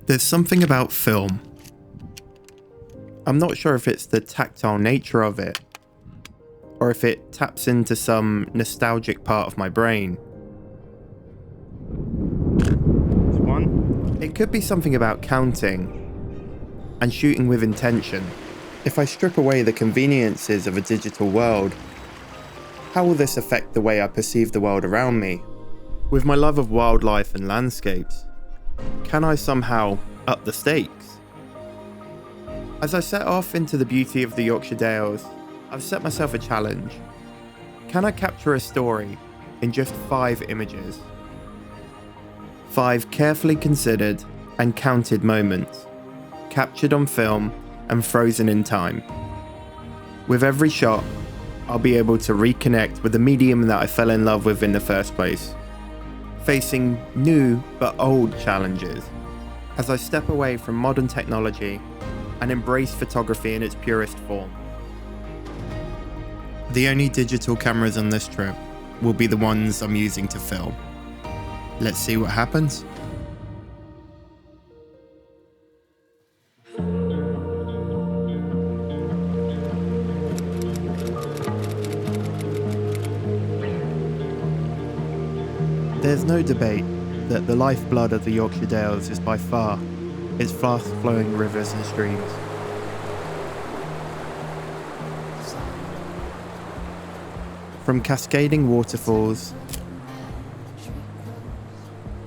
There's something about film. I'm not sure if it's the tactile nature of it, or if it taps into some nostalgic part of my brain. It's one. It could be something about counting and shooting with intention. If I strip away the conveniences of a digital world, how will this affect the way I perceive the world around me? With my love of wildlife and landscapes, can I somehow up the stakes? As I set off into the beauty of the Yorkshire Dales, I've set myself a challenge. Can I capture a story in just 5 images? 5 carefully considered and counted moments, captured on film and frozen in time. With every shot, I'll be able to reconnect with the medium that I fell in love with in the first place, facing new but old challenges as I step away from modern technology and embrace photography in its purest form. The only digital cameras on this trip will be the ones I'm using to film. Let's see what happens. There's no debate that the lifeblood of the Yorkshire Dales is by far its fast-flowing rivers and streams. From cascading waterfalls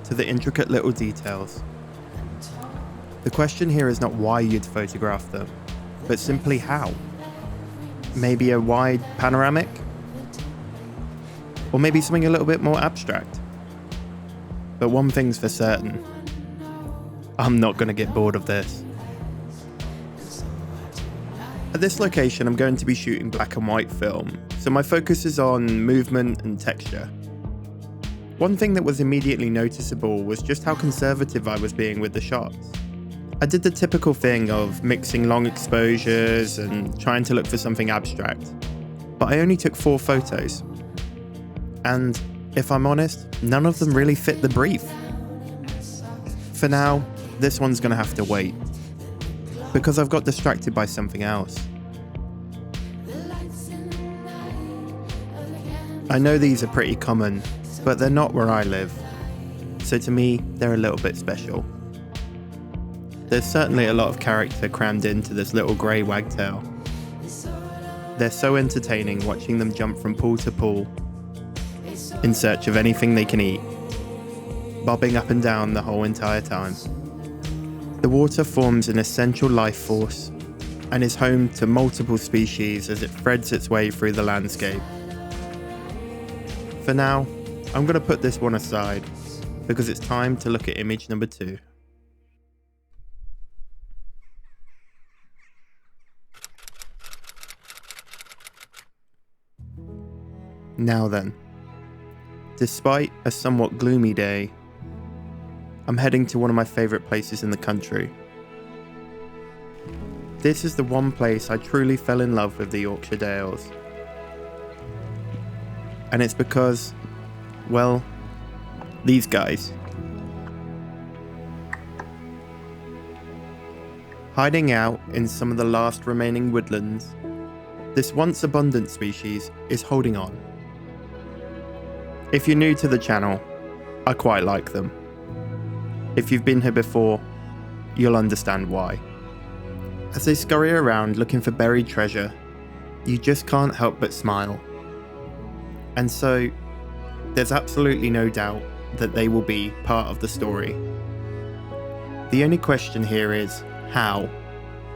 to the intricate little details. The question here is not why you'd photograph them, but simply how. Maybe a wide panoramic? Or maybe something a little bit more abstract. But one thing's for certain, I'm not going to get bored of this. At this location, I'm going to be shooting black and white film, so my focus is on movement and texture. One thing that was immediately noticeable was just how conservative I was being with the shots. I did the typical thing of mixing long exposures and trying to look for something abstract, but I only took 4 photos. And if I'm honest, none of them really fit the brief. For now, this one's gonna have to wait, because I've got distracted by something else. I know these are pretty common, but they're not where I live, so to me, they're a little bit special. There's certainly a lot of character crammed into this little grey wagtail. They're so entertaining watching them jump from pool to pool, in search of anything they can eat, bobbing up and down the whole entire time. The water forms an essential life force and is home to multiple species as it threads its way through the landscape. For now, I'm going to put this one aside because it's time to look at image number 2. Now then. Despite a somewhat gloomy day, I'm heading to one of my favourite places in the country. This is the one place I truly fell in love with the Yorkshire Dales. And it's because, well, these guys. Hiding out in some of the last remaining woodlands, this once abundant species is holding on. If you're new to the channel, I quite like them. If you've been here before, you'll understand why. As they scurry around looking for buried treasure, you just can't help but smile. And so, there's absolutely no doubt that they will be part of the story. The only question here is, how?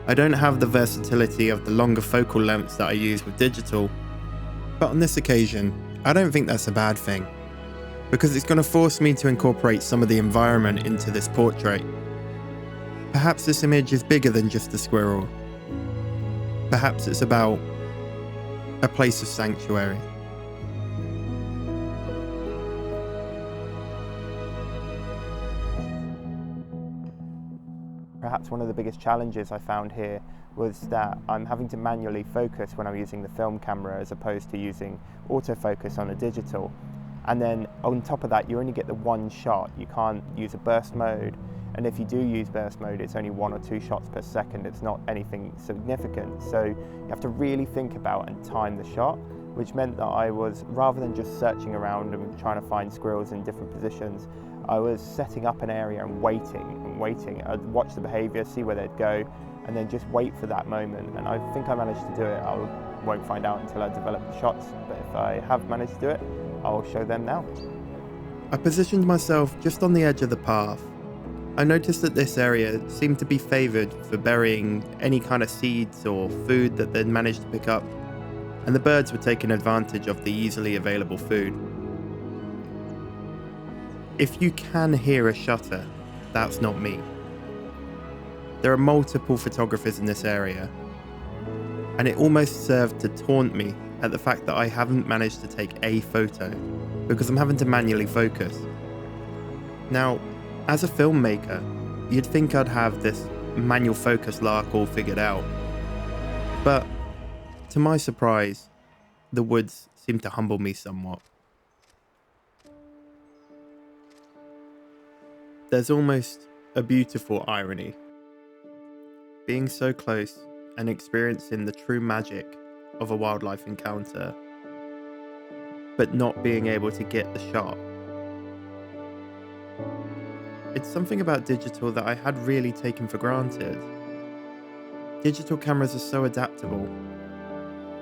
I don't have the versatility of the longer focal lengths that I use with digital, but on this occasion, I don't think that's a bad thing, because it's going to force me to incorporate some of the environment into this portrait. Perhaps this image is bigger than just a squirrel. Perhaps it's about a place of sanctuary. Perhaps one of the biggest challenges I found here was that I'm having to manually focus when I'm using the film camera as opposed to using autofocus on a digital. And then on top of that, you only get the one shot. You can't use a burst mode. And if you do use burst mode, it's only 1 or 2 shots per second. It's not anything significant. So you have to really think about and time the shot, which meant that I was, rather than just searching around and trying to find squirrels in different positions, I was setting up an area and waiting. I'd watch the behavior, see where they'd go, and then just wait for that moment. And I think I managed to do it. I won't find out until I develop the shots, but if I have managed to do it, I'll show them now. I positioned myself just on the edge of the path. I noticed that this area seemed to be favoured for burying any kind of seeds or food that they'd managed to pick up, and the birds were taking advantage of the easily available food. If you can hear a shutter, that's not me. There are multiple photographers in this area, and it almost served to taunt me at the fact that I haven't managed to take a photo because I'm having to manually focus. Now, as a filmmaker, you'd think I'd have this manual focus lark all figured out. But, to my surprise, the woods seem to humble me somewhat. There's almost a beautiful irony. Being so close and experiencing the true magic of a wildlife encounter, but not being able to get the shot. It's something about digital that I had really taken for granted. Digital cameras are so adaptable.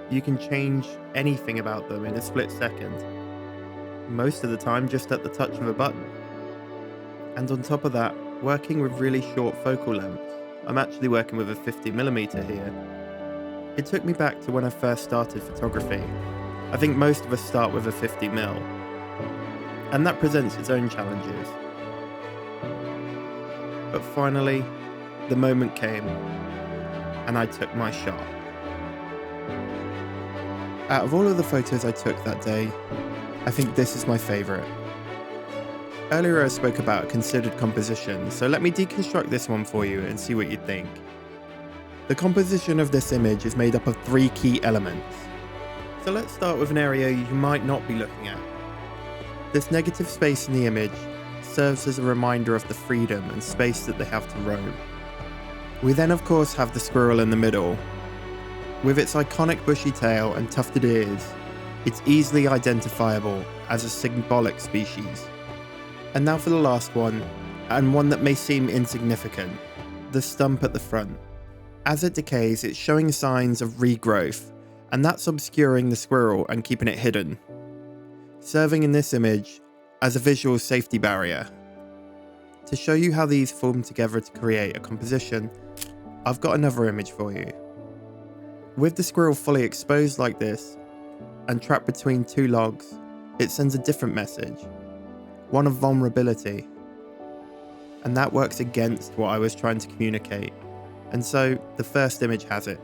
You can change anything about them in a split second. Most of the time just at the touch of a button. And on top of that, working with really short focal lengths. I'm actually working with a 50mm here. It took me back to when I first started photography. I think most of us start with a 50mm. And that presents its own challenges. But finally, the moment came, and I took my shot. Out of all of the photos I took that day, I think this is my favourite. Earlier I spoke about a considered composition, so let me deconstruct this one for you and see what you think. The composition of this image is made up of 3 key elements. So let's start with an area you might not be looking at. This negative space in the image serves as a reminder of the freedom and space that they have to roam. We then of course have the squirrel in the middle. With its iconic bushy tail and tufted ears, it's easily identifiable as a symbolic species. And now for the last one, and one that may seem insignificant, the stump at the front. As it decays, it's showing signs of regrowth, and that's obscuring the squirrel and keeping it hidden, serving in this image as a visual safety barrier. To show you how these form together to create a composition, I've got another image for you. With the squirrel fully exposed like this, and trapped between 2 logs, it sends a different message, one of vulnerability. And that works against what I was trying to communicate. And so, the first image has it.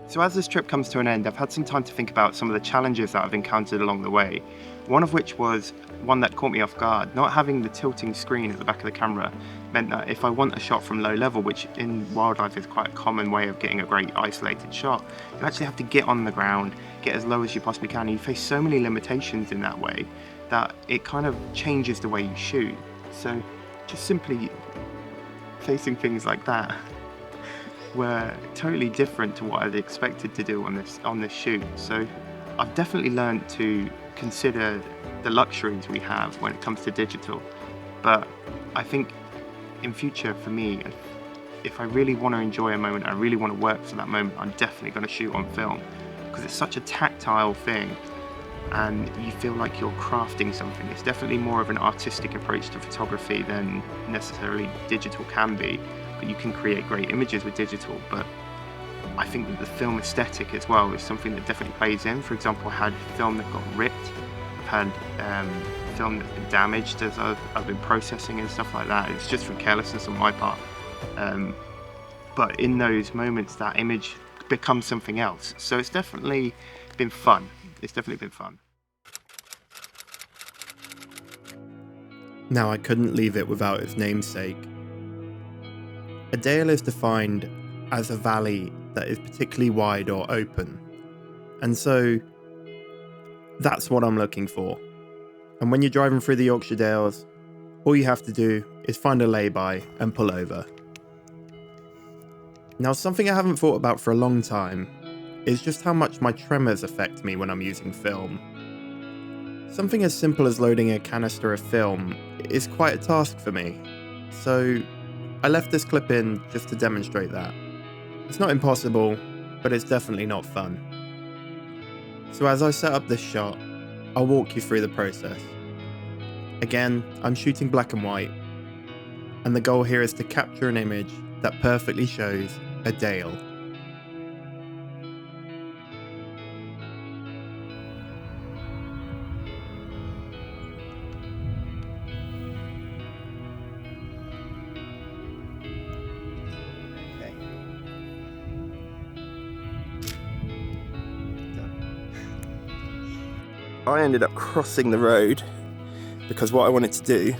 So as this trip comes to an end, I've had some time to think about some of the challenges that I've encountered along the way. One of which was one that caught me off guard. Not having the tilting screen at the back of the camera meant that if I want a shot from low level, which in wildlife is quite a common way of getting a great isolated shot, you actually have to get on the ground, get as low as you possibly can, and you face so many limitations in that way that it kind of changes the way you shoot. So just simply facing things like that were totally different to what I'd expected to do on this shoot. So I've definitely learned to consider the luxuries we have when it comes to digital. But I think in future for me, if I really want to enjoy a moment, I really want to work for that moment, I'm definitely going to shoot on film, because it's such a tactile thing and you feel like you're crafting something. It's definitely more of an artistic approach to photography than necessarily digital can be. But you can create great images with digital, but I think that the film aesthetic as well is something that definitely plays in. For example, I had film that got ripped, I've had film that's been damaged as I've been processing and stuff like that. It's just from carelessness on my part. But in those moments, that image becomes something else. So it's definitely been fun. It's definitely been fun. Now I couldn't leave it without its namesake. A dale is defined as a valley that is particularly wide or open, and so that's what I'm looking for. And when you're driving through the Yorkshire Dales, all you have to do is find a lay-by and pull over. Now, something I haven't thought about for a long time is just how much my tremors affect me when I'm using film. Something as simple as loading a canister of film is quite a task for me, so I left this clip in just to demonstrate that. It's not impossible, but it's definitely not fun. So as I set up this shot, I'll walk you through the process. Again, I'm shooting black and white, and the goal here is to capture an image that perfectly shows a dale. I ended up crossing the road because what I wanted to do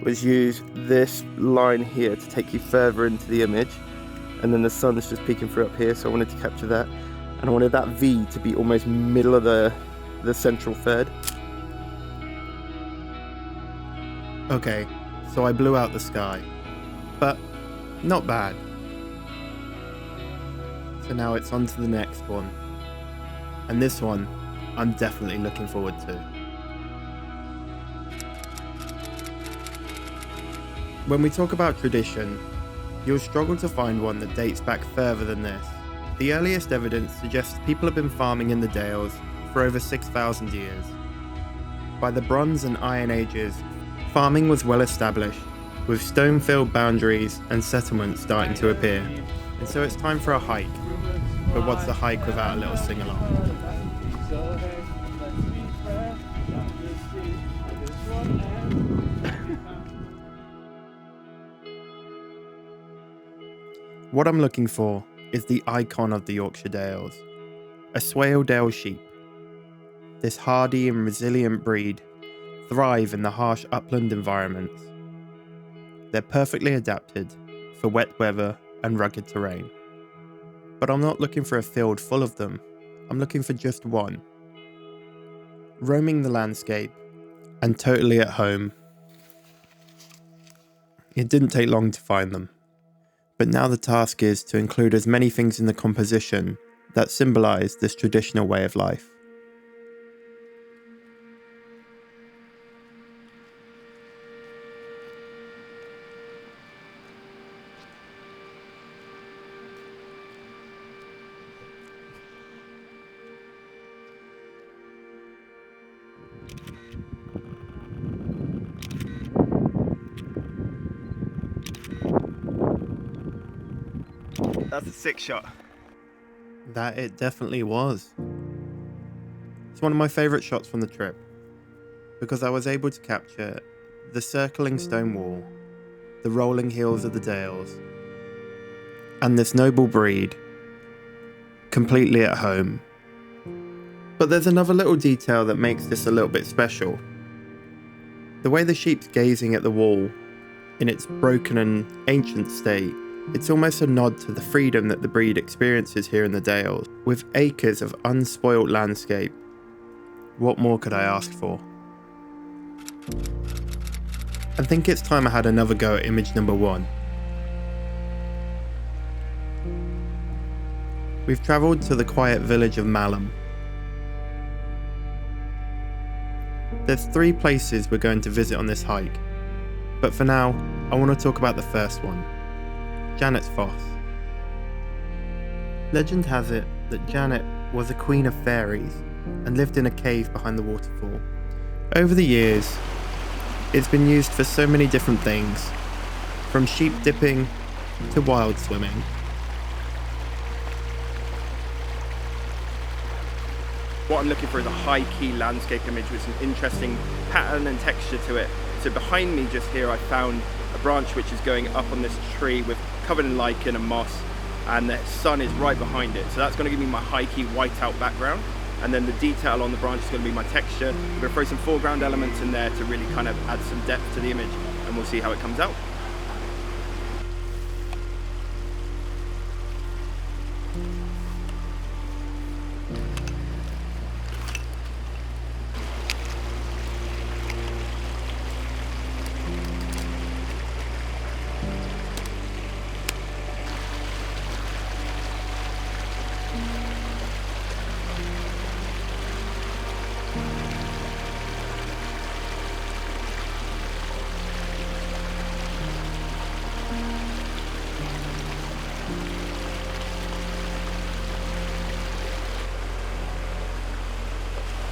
was use this line here to take you further into the image, and then the sun's just peeking through up here, so I wanted to capture that, and I wanted that V to be almost middle of the central third. Okay, so I blew out the sky, but not bad. So now it's on to the next one, and this one I'm definitely looking forward to. When we talk about tradition, you'll struggle to find one that dates back further than this. The earliest evidence suggests people have been farming in the Dales for over 6,000 years. By the Bronze and Iron Ages, farming was well established, with stone-filled boundaries and settlements starting to appear. And so it's time for a hike. But what's a hike without a little sing-along? What I'm looking for is the icon of the Yorkshire Dales, a Squirrel sheep. This hardy and resilient breed thrive in the harsh upland environments. They're perfectly adapted for wet weather and rugged terrain. But I'm not looking for a field full of them, I'm looking for just one. Roaming the landscape and totally at home. It didn't take long to find them. But now the task is to include as many things in the composition that symbolise this traditional way of life. That's a sick shot. That it definitely was. It's one of my favourite shots from the trip, because I was able to capture the circling stone wall, the rolling hills of the Dales, and this noble breed completely at home. But there's another little detail that makes this a little bit special. The way the sheep's gazing at the wall in its broken and ancient state, it's almost a nod to the freedom that the breed experiences here in the Dales. With acres of unspoilt landscape, what more could I ask for? I think it's time I had another go at image number 1. We've travelled to the quiet village of Malham. There's 3 places we're going to visit on this hike, but for now, I want to talk about the first one. Janet's Foss. Legend has it that Janet was a queen of fairies and lived in a cave behind the waterfall. Over the years, it's been used for so many different things, from sheep dipping to wild swimming. What I'm looking for is a high key landscape image with some interesting pattern and texture to it. So behind me just here I found a branch which is going up on this tree with covered in lichen and moss, and the sun is right behind it. So that's going to give me my high key whiteout background, and then the detail on the branch is going to be my texture. I'm going to throw some foreground elements in there to really kind of add some depth to the image, and we'll see how it comes out.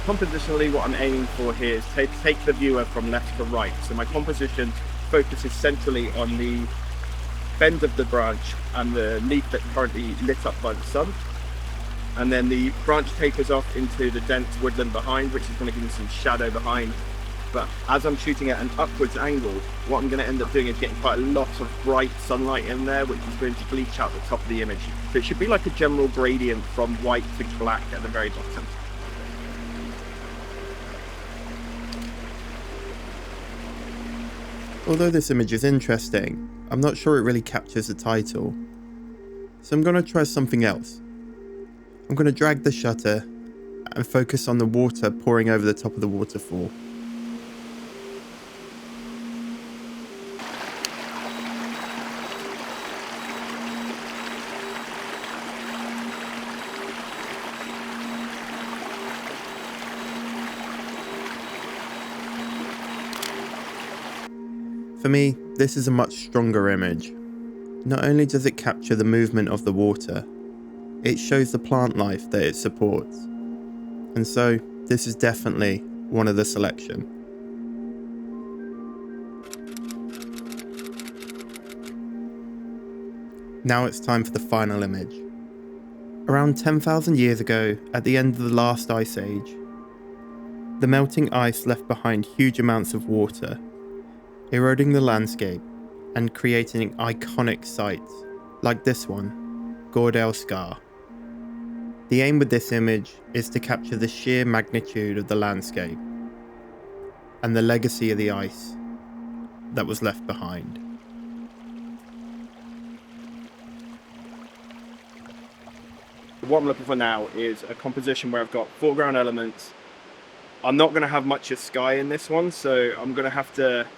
compositionally, what I'm aiming for here is take the viewer from left to right. So my composition focuses centrally on the bend of the branch and the leaf that's currently lit up by the sun. And then the branch tapers off into the dense woodland behind, which is going to give me some shadow behind. But as I'm shooting at an upwards angle, what I'm going to end up doing is getting quite a lot of bright sunlight in there, which is going to bleach out the top of the image. So it should be like a general gradient from white to black at the very bottom. Although this image is interesting, I'm not sure it really captures the title. So I'm going to try something else. I'm going to drag the shutter and focus on the water pouring over the top of the waterfall. For me, this is a much stronger image. Not only does it capture the movement of the water, it shows the plant life that it supports. And so, this is definitely one of the selection. Now it's time for the final image. Around 10,000 years ago, at the end of the last ice age, the melting ice left behind huge amounts of water, eroding the landscape and creating iconic sites like this one, Gordel Scar. The aim with this image is to capture the sheer magnitude of the landscape and the legacy of the ice that was left behind. What I'm looking for now is a composition where I've got foreground elements. I'm not going to have much of sky in this one, so I'm going to have to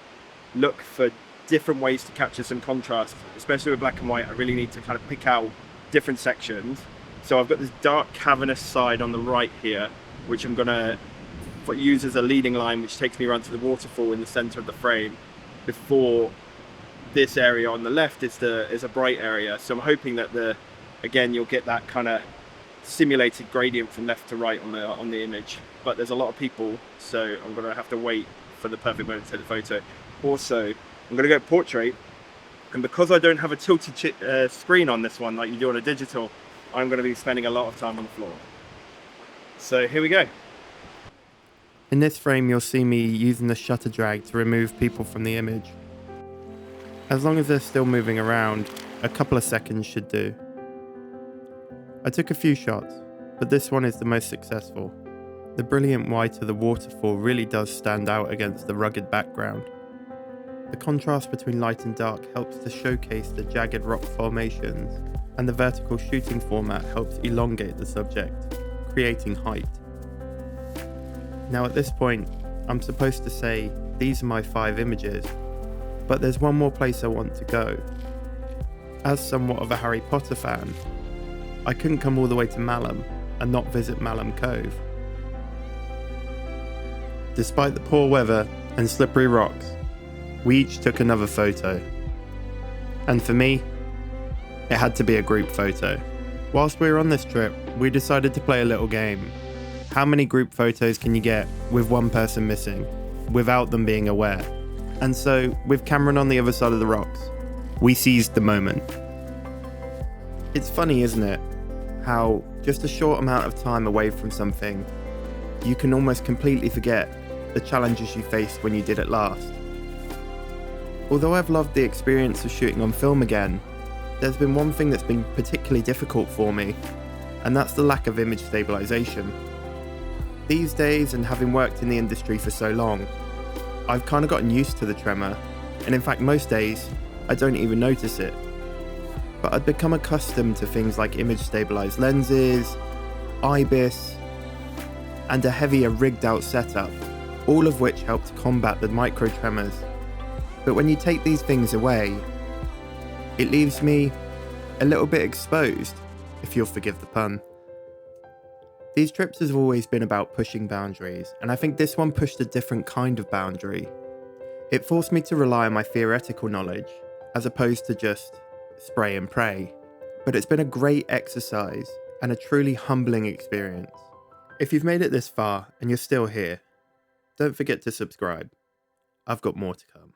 look for different ways to capture some contrast, especially with black and white. I really need to kind of pick out different sections. So I've got this dark cavernous side on the right here, which I'm going to use as a leading line, which takes me around to the waterfall in the center of the frame, before this area on the left is a bright area. So I'm hoping that again you'll get that kind of simulated gradient from left to right on the image. But there's a lot of people, so I'm going to have to wait for the perfect moment to take the photo. Also, I'm going to go portrait, and because I don't have a tilted screen on this one like you do on a digital, I'm going to be spending a lot of time on the floor. So here we go. In this frame, you'll see me using the shutter drag to remove people from the image. As long as they're still moving around, a couple of seconds should do. I took a few shots, but this one is the most successful. The brilliant white of the waterfall really does stand out against the rugged background. The contrast between light and dark helps to showcase the jagged rock formations, and the vertical shooting format helps elongate the subject, creating height. Now at this point, I'm supposed to say these are my 5 images, but there's one more place I want to go. As somewhat of a Harry Potter fan, I couldn't come all the way to Malham and not visit Malham Cove. Despite the poor weather and slippery rocks, we each took another photo. And for me, it had to be a group photo. Whilst we were on this trip, we decided to play a little game. How many group photos can you get with one person missing, without them being aware? And so, with Cameron on the other side of the rocks, we seized the moment. It's funny, isn't it? How just a short amount of time away from something, you can almost completely forget the challenges you faced when you did it last. Although I've loved the experience of shooting on film again, there's been one thing that's been particularly difficult for me, and that's the lack of image stabilization. These days, and having worked in the industry for so long, I've kind of gotten used to the tremor, and in fact most days, I don't even notice it. But I'd become accustomed to things like image stabilized lenses, IBIS, and a heavier rigged out setup, all of which helped combat the micro tremors. But when you take these things away, it leaves me a little bit exposed, if you'll forgive the pun. These trips have always been about pushing boundaries, and I think this one pushed a different kind of boundary. It forced me to rely on my theoretical knowledge, as opposed to just spray and pray. But it's been a great exercise, and a truly humbling experience. If you've made it this far and you're still here, don't forget to subscribe. I've got more to come.